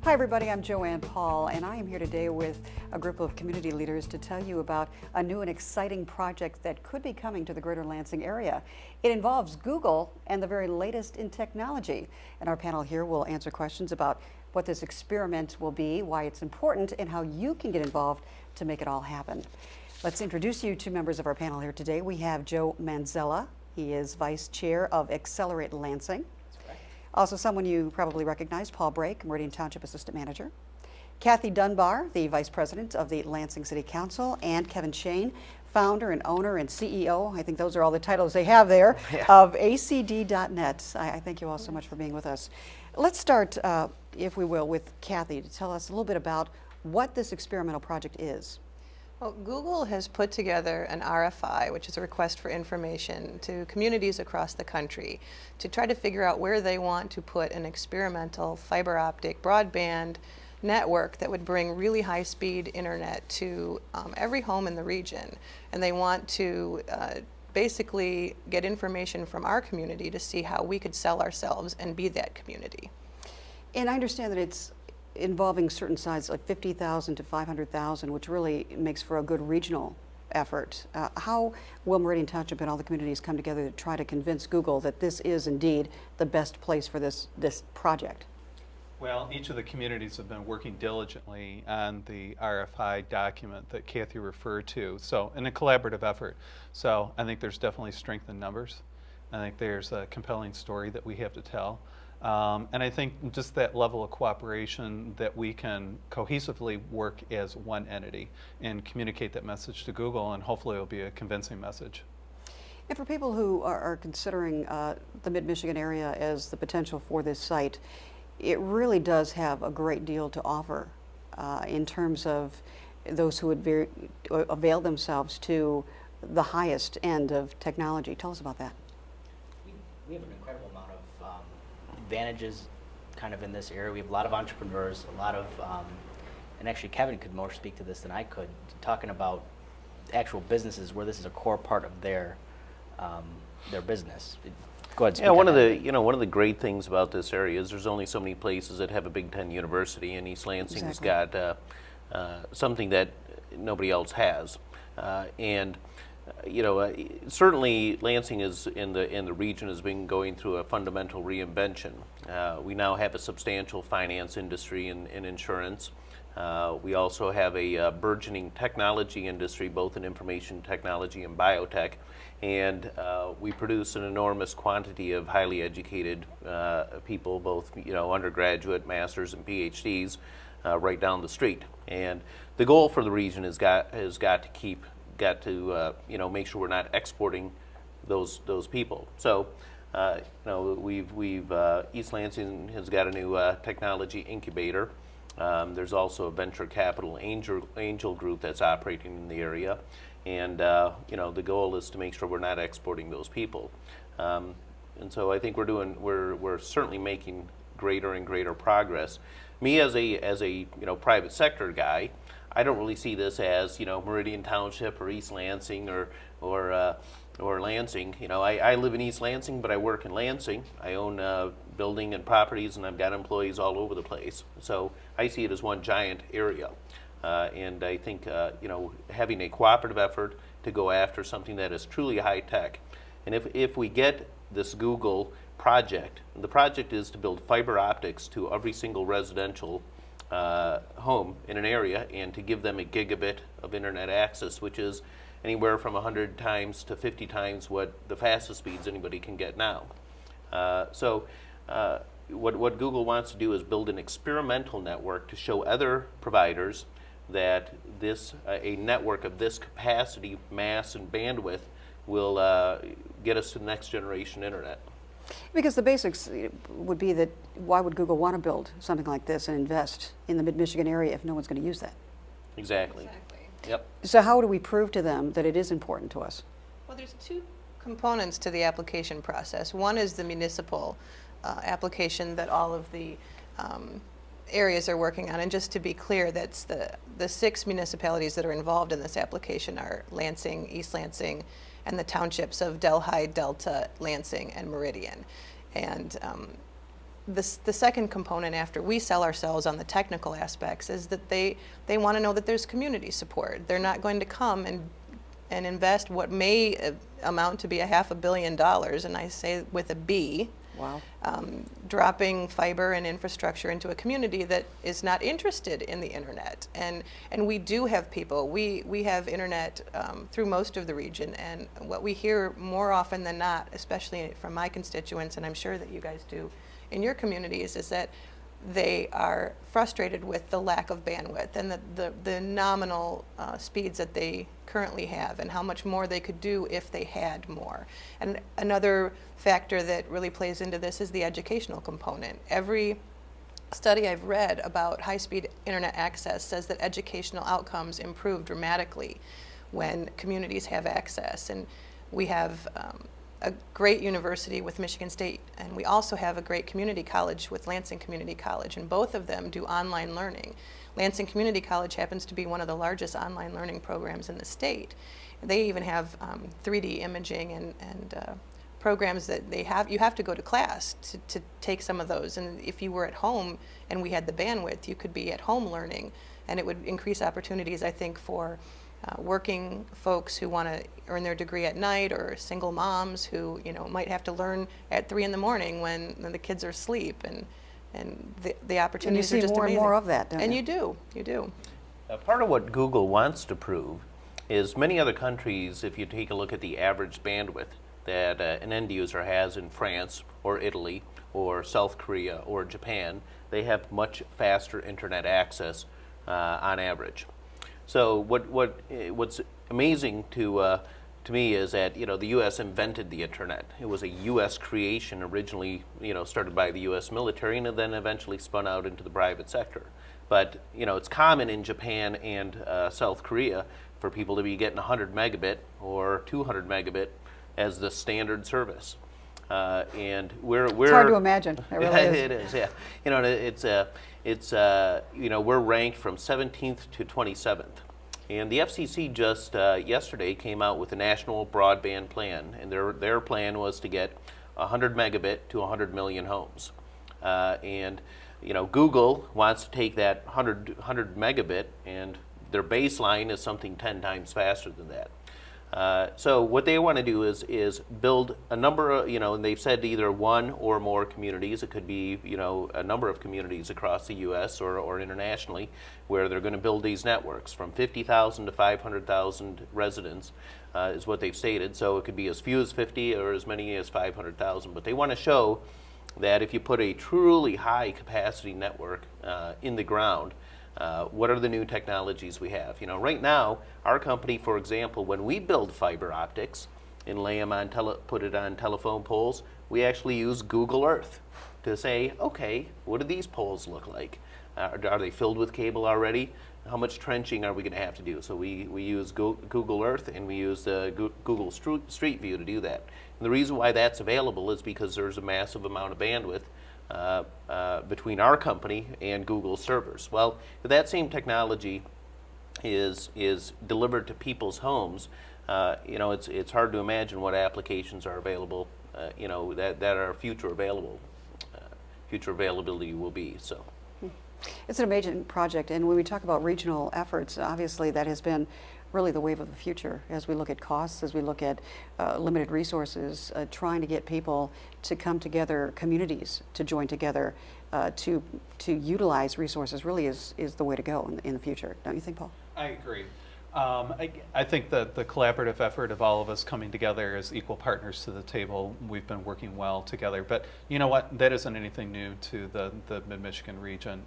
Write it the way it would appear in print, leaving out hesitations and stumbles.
Hi everybody, I'm Joanne Paul, and I am here today with a group of community leaders to tell you about a new and exciting project that could be coming to the greater Lansing area. It involves Google and the very latest in technology. And our panel here will answer questions about what this experiment will be, why it's important, and how you can get involved to make it all happen. Let's introduce you to members of our panel here today. We have Joe Manzella. He is Vice Chair of Accelerate Lansing. Also someone you probably recognize, Paul Brake, Meridian Township Assistant Manager. Kathy Dunbar, the Vice President of the Lansing City Council, and Kevin Shane, founder and owner and CEO, I think those are all the titles they have there, of ACD.net. I thank you all so much for being with us. Let's start, if we will, with Kathy to tell us a little bit about what this experimental project is. Well, Google has put together an RFI, which is a request for information, to communities across the country to try to figure out where they want to put an experimental fiber optic broadband network that would bring really high-speed internet to every home in the region. And they want to basically get information from our community to see how we could sell ourselves and be that community. And I understand that it's involving certain sizes like 50,000 to 500,000, which really makes for a good regional effort. How will Meridian Township and all the communities come together to try to convince Google that this is indeed the best place for this project? Well, each of the communities have been working diligently on the RFI document that Kathy referred to, so in a collaborative effort. So I think there's definitely strength in numbers. I think there's a compelling story that we have to tell. And I think just that level of cooperation that we can cohesively work as one entity and communicate that message to Google, and hopefully it'll be a convincing message. And for people who are considering the mid-Michigan area as the potential for this site, it really does have a great deal to offer in terms of those who would avail themselves to the highest end of technology. Tell us about that. We have an incredible amount of advantages kind of in this area. We have a lot of entrepreneurs, a lot of, and actually Kevin could more speak to this than I could, talking about actual businesses where this is a core part of their business. Go ahead. Yeah, one of the great things about this area is there's only so many places that have a Big Ten university, and East Lansing's got something that nobody else has, and certainly Lansing is in the region has been going through a fundamental reinvention. We now have a substantial finance industry in insurance. We also have a burgeoning technology industry, both in information technology and biotech, and we produce an enormous quantity of highly educated people, both undergraduate, masters, and PhDs, right down the street. And the goal for the region has got to make sure we're not exporting those people. So East Lansing has got a new technology incubator. There's also a venture capital angel group that's operating in the area, and the goal is to make sure we're not exporting those people. And so I think we're certainly making greater and greater progress. Me as a private sector guy, I don't really see this as Meridian Township or East Lansing or Lansing. I live in East Lansing, but I work in Lansing. I own building and properties, and I've got employees all over the place. So I see it as one giant area, and I think having a cooperative effort to go after something that is truly high tech, and if we get this Google project, the project is to build fiber optics to every single residential home in an area, and to give them a gigabit of internet access, which is anywhere from 100 times to 50 times what the fastest speeds anybody can get now. What Google wants to do is build an experimental network to show other providers that a network of this capacity, mass, and bandwidth will get us to the next generation internet. Because the basics would be that why would Google want to build something like this and invest in the mid-Michigan area if no one's going to use that? Exactly. Yep. So how do we prove to them that it is important to us? Well, there's two components to the application process. One is the municipal application that all of the areas are working on. And just to be clear, that's the 6 municipalities that are involved in this application are Lansing, East Lansing, and the townships of Delhi, Delta, Lansing, and Meridian. And the second component after we sell ourselves on the technical aspects is that they want to know that there's community support. They're not going to come and invest what may amount to be $500 million, and I say with a B. Wow. Dropping fiber and infrastructure into a community that is not interested in the internet. And we do have people, we have internet through most of the region, and what we hear more often than not, especially from my constituents, and I'm sure that you guys do in your communities, is that they are frustrated with the lack of bandwidth and the nominal speeds that they currently have, and how much more they could do if they had more. And another factor that really plays into this is the educational component. Every study I've read about high-speed internet access says that educational outcomes improve dramatically when communities have access. And we have a great university with Michigan State, and we also have a great community college with Lansing Community College, and both of them do online learning. Lansing Community College happens to be one of the largest online learning programs in the state. They even have 3D imaging and programs that you have to go to class to take some of those. And if you were at home and we had the bandwidth, you could be at home learning, and it would increase opportunities, I think, for working folks who want to earn their degree at night, or single moms who might have to learn at 3 in the morning when the kids are asleep, and the opportunities are just more amazing. And more of that, don't and you? you do. Part of what Google wants to prove is many other countries, if you take a look at the average bandwidth that an end user has in France or Italy or South Korea or Japan, they have much faster internet access on average. So what's amazing to me is that the U.S. invented the internet. It was a U.S. creation originally, started by the U.S. military, and then eventually spun out into the private sector. But it's common in Japan and South Korea for people to be getting 100 megabit or 200 megabit as the standard service. And we're It's hard to imagine. It really is. It is, yeah. We're ranked from 17th to 27th. And the FCC just yesterday came out with a national broadband plan, and their plan was to get 100 megabit to 100 million homes. And Google wants to take that 100 megabit, and their baseline is something 10 times faster than that. So what they want to do is build a number of, and they've said either one or more communities. It could be, a number of communities across the U.S. or internationally, where they're going to build these networks from 50,000 to 500,000 residents is what they've stated. So it could be as few as 50 or as many as 500,000. But they want to show that if you put a truly high capacity network in the ground, what are the new technologies we have? Right now, our company, for example, when we build fiber optics and lay them on put it on telephone poles, we actually use Google Earth to say, okay, what do these poles look like? Are they filled with cable already? How much trenching are we going to have to do? So we use Google Earth, and we use Google Street View to do that. And the reason why that's available is because there's a massive amount of bandwidth between our company and Google servers. Well, if that same technology is delivered to people's homes, it's hard to imagine what applications are available, that are future availability will be. So. It's an amazing project, and when we talk about regional efforts, obviously that has been really the wave of the future as we look at costs, as we look at limited resources, trying to get people to come together, communities to join together, to utilize resources really is the way to go in the future. Don't you think, Paul? I agree. I think that the collaborative effort of all of us coming together as equal partners to the table, we've been working well together. But you know what? That isn't anything new to the Mid-Michigan region.